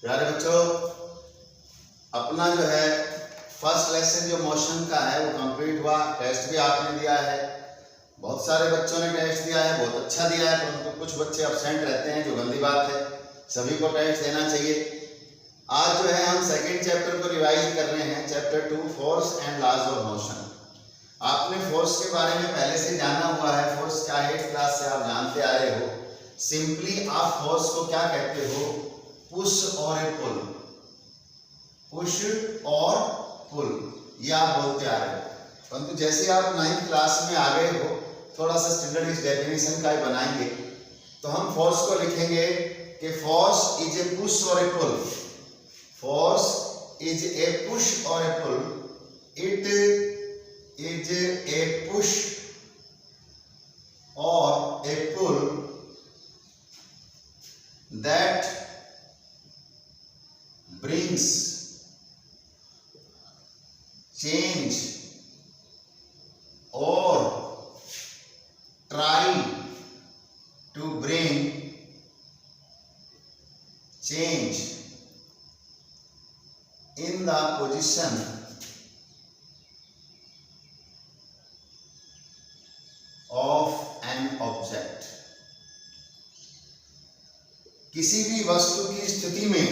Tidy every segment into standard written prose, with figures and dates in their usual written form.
प्यारे बच्चों, अपना जो है फर्स्ट लेसन जो मोशन का है वो कंप्लीट हुआ। टेस्ट भी आपने दिया है, बहुत सारे बच्चों ने टेस्ट दिया है, बहुत अच्छा दिया है, परंतु कुछ बच्चे अब्सेंट रहते हैं, जो गंदी बात है। सभी को टेस्ट देना चाहिए। आज जो है हम सेकंड चैप्टर को रिवाइज कर रहे हैं, chapter 2 force and laws of motion. आपने फोर्स के बारे में पहले से जाना हुआ है, फोर्स क्या है 8th क्लास से आप जानते आ रहे हो। सिंपली आप फोर्स को क्या कहते हो, पुश और ए पुल, पुश और पुल, ये आप बोलते आ रहे हो। परंतु जैसे आप 9th क्लास में आ गए हो, थोड़ा सा स्टैंडर्ड इस डेफिनेशन का ही बनाएंगे, तो हम फोर्स को लिखेंगे कि फोर्स इज ए पुश और ए पुल। फोर्स इज ए पुश और ए पुल, इट इज ए पुश और ए पुल that brings change or try to bring change in the position of an object। किसी भी वस्तु की स्थिति में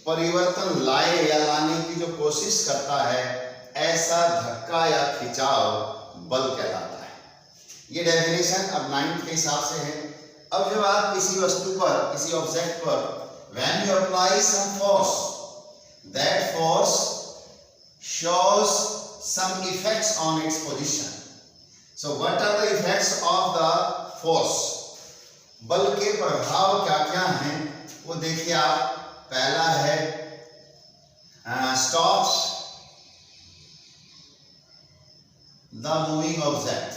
परिवर्तन लाए या लाने की जो कोशिश करता है, ऐसा धक्का या खिंचाव बल कहलाता है। ये डेफिनेशन अब 9th के हिसाब से है। अब जब आप किसी वस्तु पर, किसी ऑब्जेक्ट पर when you apply some force, that force shows some effects on its position। So what are the effects of the force? बल के प्रभाव क्या क्या हैं वो देखिए आप। पहला है स्टॉप्स द मूविंग ऑब्जेक्ट,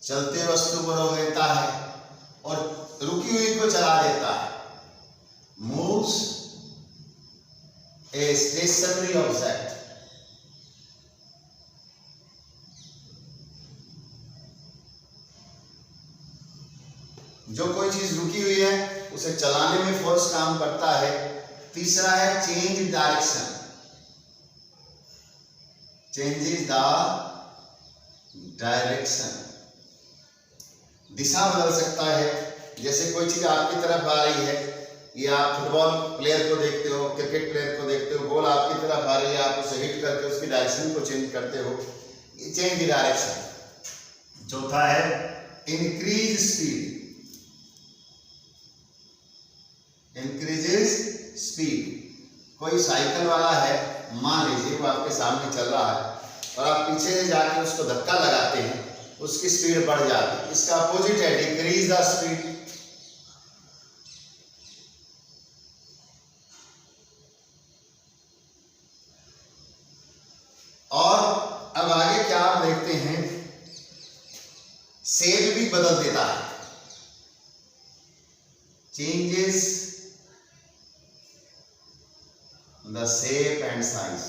चलते वस्तु को रोक देता है और रुकी हुई को चला देता है। मूव्स ए स्टेशनरी ऑब्जेक्ट, जो कोई चीज रुकी हुई है उसे चलाने में फोर्स काम करता है। तीसरा है change direction, changes the direction, दिशा बदल सकता है। जैसे कोई चीज आपकी तरफ आ रही है, ये आप फुटबॉल प्लेयर को देखते हो, क्रिकेट प्लेयर को देखते हो, बॉल आपकी तरफ आ रही है, आप उसे हिट करके उसकी डायरेक्शन को चेंज करते हो, ये चेंज डायरेक्शन। चौथा है इंक्रीज स्पीड, इंक्रीजेस स्पीड। कोई साइकिल वाला है, मान लीजिए वो आपके सामने चल रहा है और आप पीछे से जाके उसको धक्का लगाते हैं, उसकी स्पीड बढ़ जाती है। इसका अपोजिट है डिक्रीज द स्पीड। और अब आगे क्या आप देखते हैं, शेप भी बदल देता है, changes the shape and size।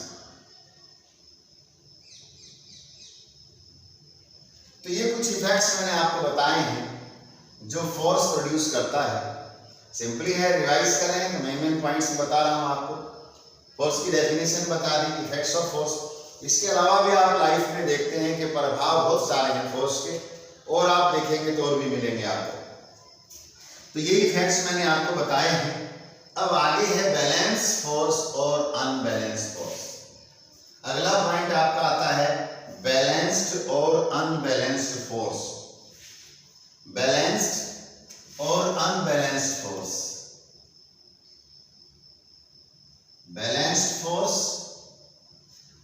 तो ये कुछ इफेक्ट्स मैंने आपको बताए हैं जो फोर्स प्रोड्यूस करता है। सिंपली है, रिवाइज करें तो मेन पॉइंट्स बता रहा हूं आपको। फोर्स की डेफिनेशन बता दी, इफेक्ट्स ऑफ फोर्स। इसके अलावा भी आप लाइफ में देखते हैं कि प्रभाव बहुत सारे हैं फोर्स के, और आप देखेंगे तो और भी मिलेंगे आपको। तो ये इफेक्ट्स मैंने आपको बताए हैं। अब आगे है बैलेंस फोर्स और अनबैलेंस फोर्स। अगला पॉइंट आपका आता है बैलेंस्ड और अनबैलेंस्ड फोर्स। बैलेंस्ड और अनबैलेंस्ड फोर्स, बैलेंस्ड फोर्स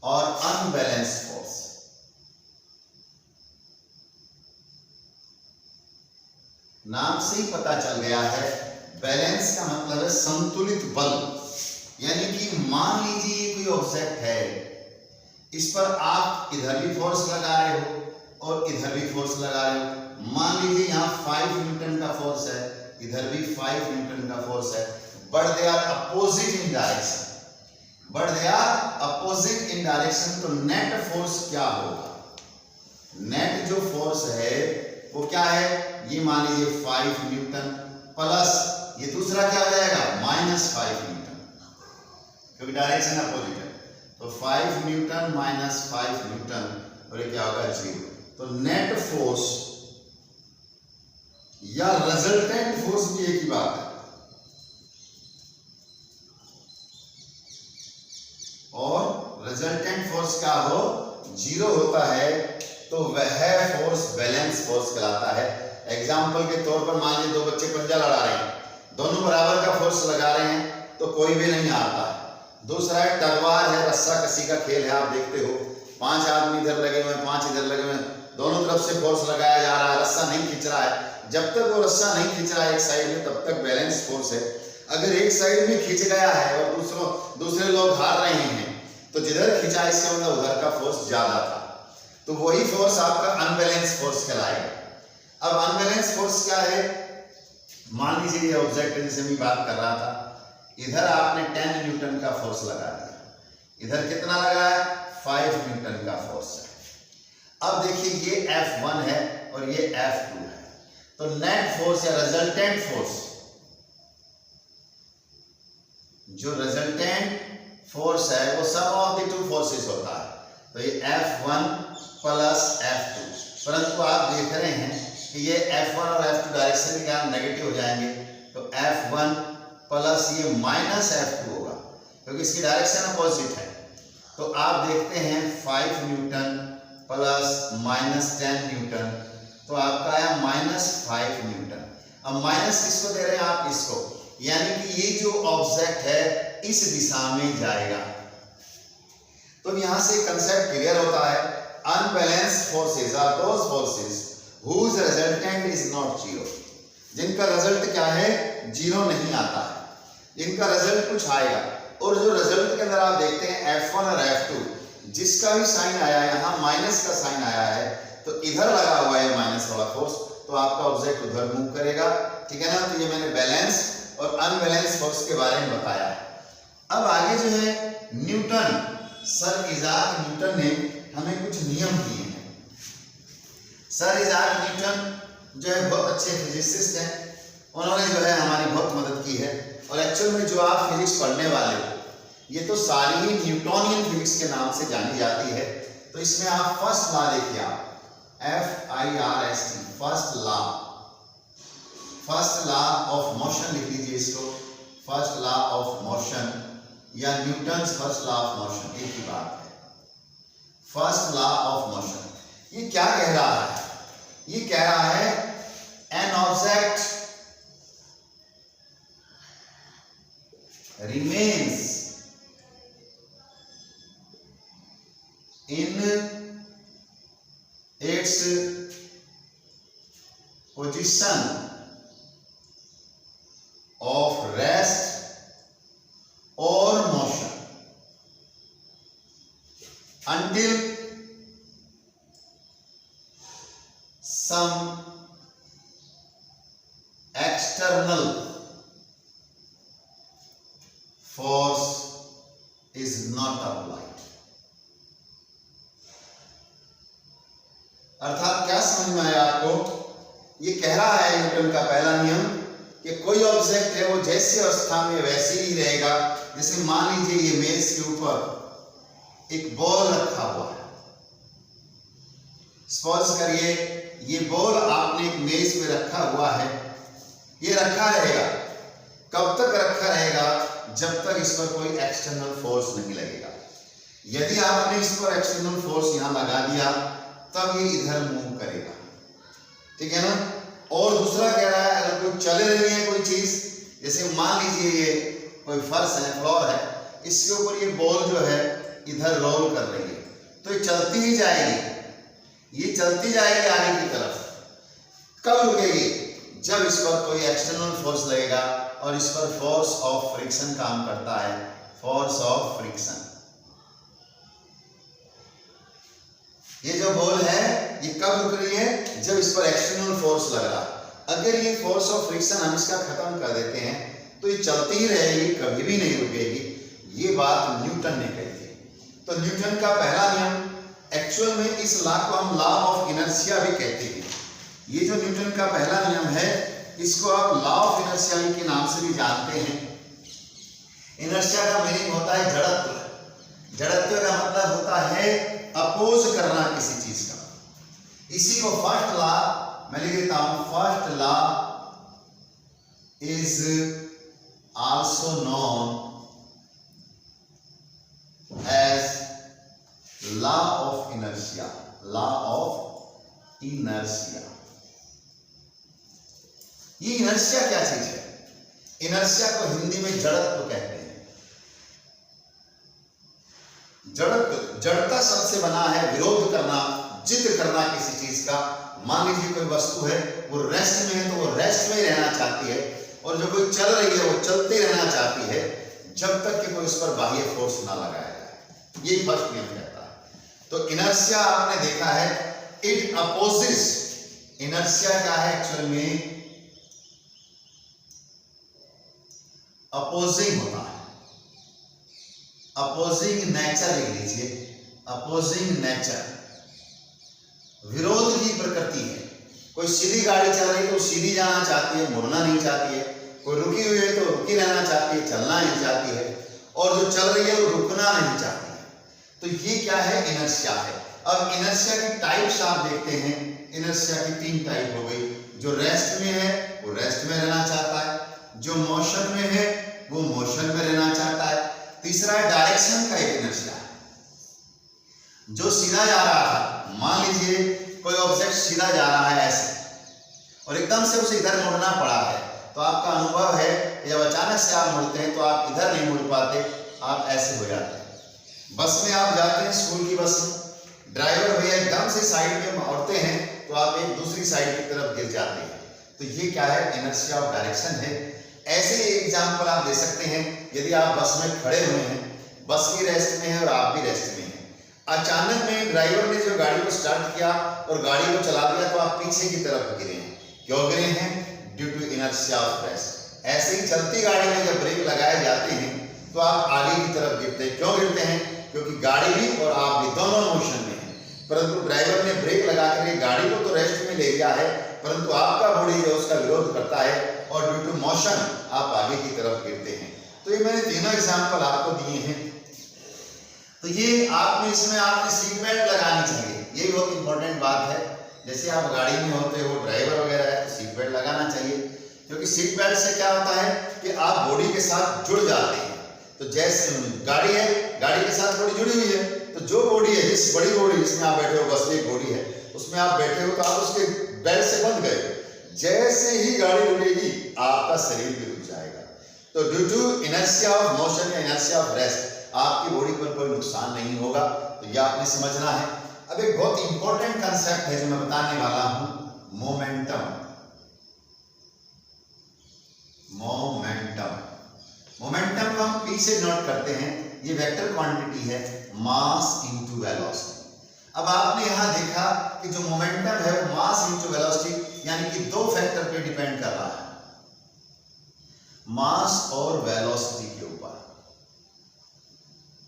और अनबैलेंस्ड फोर्स। नाम से ही पता चल गया है, बैलेंस का मतलब है संतुलित बल। यानी कि मान लीजिए कोई ऑब्जेक्ट है, इस पर आप इधर भी फोर्स लगा रहे हो और इधर भी फोर्स लगा रहे हो। मान लीजिए यहाँ 5 न्यूटन का फोर्स है, इधर भी 5 न्यूटन का फोर्स है, but they are opposite in direction. But they are opposite in direction, तो नेट फोर्स क्या होगा? नेट जो फोर्स है वो क्या है? ये मान लीजिए 5 न्यूटन प्लस ये दूसरा क्या हो जाएगा -5 न्यूटन, क्योंकि डायरेक्शन अपोजिट है। तो 5 न्यूटन माइनस 5 न्यूटन और ये क्या होगा 0। तो नेट फोर्स या रिजल्टेंट फोर्स भी एक ही बात है, और रिजल्टेंट फोर्स का हो 0 होता है तो वह फोर्स बैलेंस फोर्स कहलाता है। एग्जाम्पल के तौर पर मान लीजिए दो बच्चे पंजा लड़ा रहे हैं, दोनों बराबर का फोर्स लगा रहे हैं तो कोई भी नहीं हारता है। दूसरा है तलवार है, रस्सा कसी का खेल है, आप देखते हो 5 आदमी इधर लगे हुए हैं, 5 इधर लगे हुए हैं, दोनों तरफ से फोर्स लगाया जा रहा है, रस्सा नहीं खींच रहा है। जब तक वो रस्सा नहीं खींच रहा है एक साइड में तब तक बैलेंस फोर्स है। अगर एक साइड में खींच गया है और दूसरे लोग हार रहे हैं तो जिधर खींचा इससे मतलब उधर का फोर्स ज्यादा था, तो वही फोर्स आपका अनबैलेंस फोर्स कहलाएगा। अब अनबैलेंस फोर्स क्या है, मान लीजिए ये ऑब्जेक्ट जिसे मैं बात कर रहा था, इधर आपने 10 न्यूटन का फोर्स लगा दिया, इधर कितना लगा है 5 न्यूटन का फोर्स है। अब देखिए ये F1 है और ये F2 है, तो नेट फोर्स या रिजल्टेंट फोर्स, जो रिजल्टेंट फोर्स है वो सम ऑफ द टू फोर्सेस होता है, तो ये F1 प्लस F2। परंतु आप देख रहे हैं कि ये F1 और F2 डायरेक्शन के कारण नेगेटिव हो जाएंगे, तो F1 प्लस ये माइनस F2 होगा क्योंकि इसकी डायरेक्शन अपोजिट है। तो आप देखते हैं 5 न्यूटन प्लस माइनस 10 न्यूटन, तो आपका आया -5 न्यूटन। अब माइनस किसको दे रहे हैं आप, इसको, यानी कि ये जो ऑब्जेक्ट है इस दिशा में जाएगा। तो यहां से कंसेप्ट क्लियर होता है, unbalanced forces are those forces whose resultant is not 0, जिनका रिजल्ट क्या है 0 नहीं आता है, इनका रिजल्ट कुछ आएगा। और जो रिजल्ट के अंदर आप देखते हैं F1 और F2, जिसका भी साइन आया है, यहाँ माइनस का साइन आया है तो इधर लगा हुआ है माइनस वाला फोर्स, तो आपका ऑब्जेक्ट उधर मूव करेगा, ठीक है ना। तो ये मैंने बैलेंस और अनबैलेंस फोर्स के बारे में बताया है। अब आगे जो है न्यूटन, सर इजाक न्यूटन ने हमें कुछ नियम दिए हैं। सर इजाक न्यूटन जो है बहुत अच्छे फिजिसिस्ट हैं, उन्होंने जो है हमारी बहुत मदद की है। और एक्चुअल में जो आप फिजिक्स पढ़ने वाले हो ये तो सारी ही न्यूटोनियन फिजिक्स के नाम से जानी जाती है। तो इसमें आप फर्स्ट लॉ देखिए, आप FIRST, first law of motion लिख लीजिए इसको, फर्स्ट लॉ ऑफ मोशन या Newton's first law of motion, एक ही बात है। फर्स्ट लॉ ऑफ मोशन ये क्या कह रहा है, ये कह रहा है an object remains in its position of rest or motion until some external force is not applied। अर्थात क्या समझ में आया आपको, ये कह रहा है न्यूटन का पहला नियम कि कोई ऑब्जेक्ट है वो जैसी अवस्था में वैसे ही रहेगा। जैसे मान लीजिए ये मेज के ऊपर एक बॉल रखा हुआ है, सपोज करिए ये बॉल आपने एक मेज पे रखा हुआ है, ये रखा रहेगा। कब तक रखा रहेगा, जब तक इस पर कोई एक्सटर्नल फोर्स नहीं लगेगा। यदि आपने इस पर एक्सटर्नल फोर्स यहां लगा दिया तब ये इधर मूव करेगा, ठीक है ना। और दूसरा कह रहा है अगर कोई चल रही है कोई चीज, जैसे मान लीजिए ये कोई फर्श है, फ्लोर है, इसके ऊपर ये बॉल जो है इधर रोल कर रही है, तो ये चलती ही जाएगी, ये चलती जाएगी आगे की तरफ। कब रुकेगी, जब इस पर कोई एक्सटर्नल फोर्स लगेगा और इस पर फोर्स ऑफ फ्रिक्शन काम करता है, फोर्स ऑफ फ्रिक्शन। ये जो बॉल है ये कब रुक रही है, जब इस पर एक्सटर्नल फोर्स लग रहा। अगर ये फोर्स ऑफ फ्रिक्शन हम इसका खत्म कर देते हैं तो ये चलती ही रहेगी, कभी भी नहीं रुकेगी। ये बात न्यूटन ने कही थी। तो न्यूटन का पहला नियम, एक्चुअल में इस लॉ को हम लॉ ऑफ इनर्शिया भी कहते हैं। ये जो न्यूटन का पहला नियम है, इसको आप लॉ ऑफ इनर्शिया के नाम से भी जानते हैं। इनर्शिया का मीनिंग होता है जड़त्व। जड़त्व का मतलब होता है अपोज करना किसी चीज का। इसी को फर्स्ट लॉ मैं लिख देता हूं, first law is also known as law of inertia. Law of inertia. ये इनर्शिया क्या चीज है? इनर्शिया को हिंदी में जड़त्व कहते हैं। जड़त्व, जड़ता शब्द से बना है विरोध करना, जिद करना किसी चीज का। मान लीजिए कोई वस्तु है, वो रेस्ट में है तो वो रेस्ट में ही रहना चाहती है, और जो कोई चल रही है वो चलते रहना चाहती है जब तक कि कोई उस पर बाह्य फोर्स ना लगाया जाए। ये फर्स्ट नियम कहता है। तो इनर्शिया आपने देखा है, इट अपोजिस। इनर्शिया क्या है एक्चुअल में? अपोजिंग होता है। अपोजिंग नेचर लिख लीजिए, अपोजिंग नेचर, विरोध की प्रकृति है। कोई सीधी गाड़ी चल रही है तो सीधी जाना चाहती है, मुड़ना नहीं चाहती है। कोई रुकी हुई है तो रुकी रहना चाहती है, चलना नहीं चाहती है। और जो चल रही है वो रुकना नहीं चाहती है। तो ये क्या है? इनर्शिया है। अब इनर्शिया की टाइप्स आप देखते हैं। इनर्शिया की 3 टाइप हो गई। जो रेस्ट में है वो रेस्ट में रहना चाहता है, जो मोशन में है वो मोशन में रहना चाहता है। तीसरा है डायरेक्शन का एक इनर्शिया है। जो सीधा जा रहा था, मान लीजिए कोई ऑब्जेक्ट सीधा जा रहा है ऐसे, और एकदम से उसे इधर मुड़ना पड़ा है, तो आपका अनुभव है कि जब अचानक से आप मुड़ते हैं तो आप इधर नहीं मुड़ पाते, आप ऐसे हो जाते हैं। बस में आप जाते हैं, स्कूल की बस में ड्राइवर भैया एकदम से साइड में मोड़ते हैं तो आप एक दूसरी साइड की तरफ गिर जाते हैं। तो ये क्या है? इनर्शिया ऑफ डायरेक्शन है। ऐसे ही एग्जाम्पल आप दे सकते हैं। यदि आप बस में खड़े हुए हैं, बस की रेस्ट में है और आप भी रेस्ट में हैं, अचानक में ड्राइवर ने जो गाड़ी को स्टार्ट किया और गाड़ी को चला दिया तो आप पीछे की तरफ गिरे हैं। क्यों गिरे हैं? Due to inertia of rest. ऐसे ही चलती गाड़ी में जब ब्रेक लगाए जाते हैं तो आप आगे की तरफ गिरते हैं। क्यों गिरते हैं? क्योंकि गाड़ी भी और आप भी दोनों मोशन में हैं। परंतु ड्राइवर ने ब्रेक लगा करके गाड़ी को तो रेस्ट में ले गया है, परंतु आपका बॉडी जो उसका विरोध करता है और ड्यू टू मोशन आप आगे की तरफ गिरते हैं। तो ये मैंने तीनों एग्जाम्पल आपको दिए हैं। तो ये आपने इसमें आपने सीट बेल्ट लगानी चाहिए, ये बहुत इंपॉर्टेंट बात है। जैसे आप गाड़ी में होते हो, ड्राइवर वगैरह है, तो सीट बेल्ट लगाना चाहिए। क्योंकि सीट बेल्ट से क्या होता है कि आप बॉडी के साथ जुड़ जाते हैं। तो जैसे गाड़ी है, गाड़ी के साथ बॉडी जुड़ी हुई है, तो जो बॉडी है, जिस बड़ी बॉडी जिसमें आप बैठे हो, बस एक बॉडी है, उसमें आप बैठे हो तो आप उसके बेल्ट से बंध गए। जैसे ही गाड़ी रुकेगी आपका शरीर भी रुक जाएगा। तो due to inertia of motion या इनर्शिया ऑफ रेस्ट आपकी बॉडी पर कोई नुकसान नहीं होगा। तो यह आपने समझना है। अब एक बहुत इंपॉर्टेंट कंसेप्ट है जो मैं बताने वाला हूं, मोमेंटम। मोमेंटम, मोमेंटम को हम पी से डिनोट करते हैं। ये वेक्टर क्वांटिटी है, मास इनटू वेलोसिटी। अब आपने यहां देखा कि जो मोमेंटम है वो मास इनटू वेलोसिटी यानी कि 2 फैक्टर पे डिपेंड कर रहा है, मास और वेलोसिटी के ऊपर।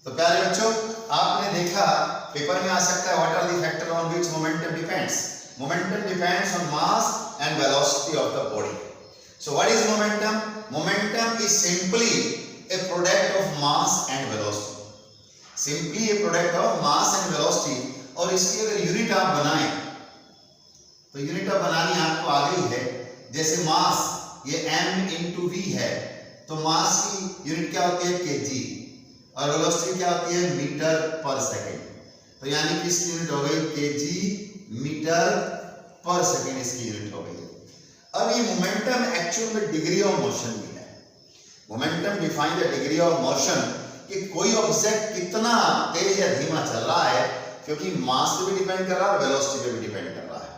तो प्यारे बच्चों, आपने देखा पेपर में आ सकता है, what are the factor on which momentum depends? Momentum depends on mass and velocity of the body. So what is momentum? Momentum is simply a product of mass and velocity, simply a product of mass and velocity। और इसकी अगर unit आप बनाएं तो unit आप बनानी आपको आ गई है। जैसे मास ये m into v है, तो मास की यूनिट क्या होती है? kg, और वेलोसिटी क्या होती है? मीटर पर सेकेंड। तो यानी कि इसकी यूनिट हो गई kg मीटर पर सेकेंड, इसकी यूनिट हो गई। अब ये मोमेंटम एक्चुअल में डिग्री ऑफ मोशन भी है। Momentum define the degree of motion कि कोई ऑब्जेक्ट कितना तेज या धीमा चल रहा है, क्योंकि मास पे भी डिपेंड कर रहा है, वेलोसिटी पे भी डिपेंड कर रहा है।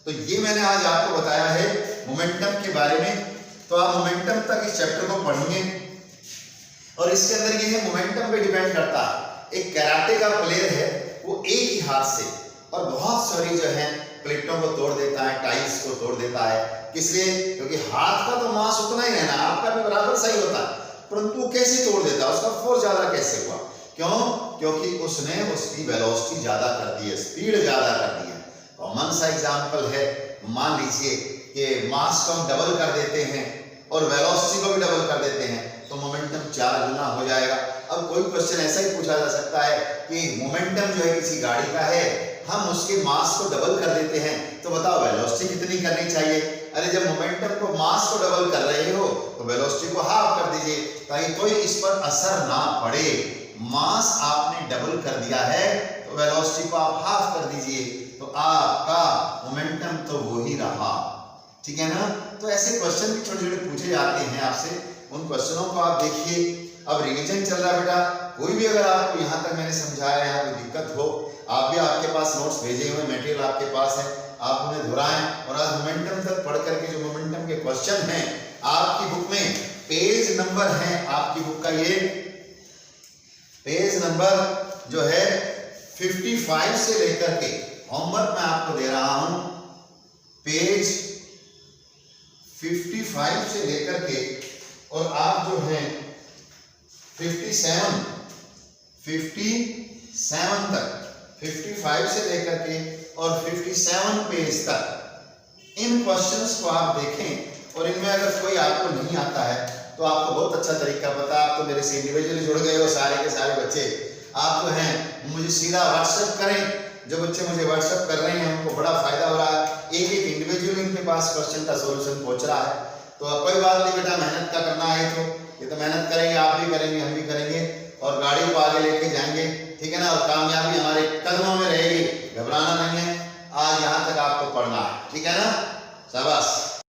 तो ये मैंने आज आपको बताया है मोमेंटम के बारे में। तो आप मोमेंटम तक इस चैप्टर को पढ़ेंगे और इसके अंदर ये है मोमेंटम पे डिपेंड करता है। एक कराटे का प्लेयर है, वो एक ही हाथ से और बहुत सारी जो है प्लेटों को तोड़ देता है, टाइल्स को तोड़ देता है। किसलिए? क्योंकि हाथ का तो मास उतना ही रहना, आपका भी बराबर सही होता है, परंतु कैसे तोड़ देता है? उसका फोर्स ज्यादा कैसे हुआ? क्यों? क्योंकि उसने उसकी वेलोसिटी ज्यादा कर दी है, स्पीड ज्यादा कर दी है। कॉमन सा एग्जांपल है, मान लीजिए कि मास को हम डबल कर देते हैं और वेलोसिटी को भी डबल कर देते हैं तो मोमेंटम 4 गुना हो जाएगा। अब कोई क्वेश्चन ऐसा ही पूछा जा सकता है कि मोमेंटम जो है किसी गाड़ी का है, हम उसके मास को डबल कर देते हैं तो बताओ वेलोसिटी कितनी करनी चाहिए। अरे जब मोमेंटम को मास को डबल कर रहे हो तो वेलोसिटी को हाफ कर दीजिए ताकि कोई इस पर असर ना पड़े। मास आपने डबल कर दिया है तो वेलोसिटी को आप हाफ कर दीजिए तो आपका मोमेंटम तो वही रहा, ठीक है ना। तो ऐसे क्वेश्चन भी छोटे छोटे पूछे जाते हैं आपसे, उन क्वेश्चनों को आप देखिए। अब रिवीजन चल रहा है बेटा, कोई भी अगर आपको यहाँ तक मैंने समझाया यहाँ कोई दिक्कत हो, आप भी आपके पास नोट्स भेजे हुए मटेरियल आपके पास है, आप उन्हें दोहराएं और आज मोमेंटम तक पढ़ करके जो मोमेंटम के क्वेश्चन हैं आपकी बुक में, पेज नंबर है आपकी बुक का, ये पेज नंबर जो है 55 से लेकर के, होमवर्क मैं आपको दे रहा हूं, पेज 55 से लेकर के और आप जो है 57 तक, 55 से लेकर के और 57 पेज तक इन क्वेश्चंस को आप देखें और इनमें अगर कोई आपको नहीं आता है तो आपको बहुत अच्छा तरीका पता है, आप तो मेरे से इंडिविजुअली जुड़ गए हो सारे के सारे बच्चे, आप जो हैं मुझे सीधा व्हाट्सएप करें। जो बच्चे मुझे व्हाट्सएप कर रहे हैं उनको बड़ा फायदा हो रहा है, एक एक इंडिविजुअल इनके पास क्वेश्चन का सॉल्यूशन पहुंच रहा है। तो अब कोई बात नहीं बेटा, मेहनत का करना है तो ये तो मेहनत करेंगे, आप भी करेंगे, हम भी करेंगे और गाड़ी को आगे लेके जाएंगे, ठीक है ना। और कामयाबी हमारे कदमों में रहेगी, घबराना नहीं है। आज यहाँ तक आपको पढ़ना है, ठीक है ना, शाबाश।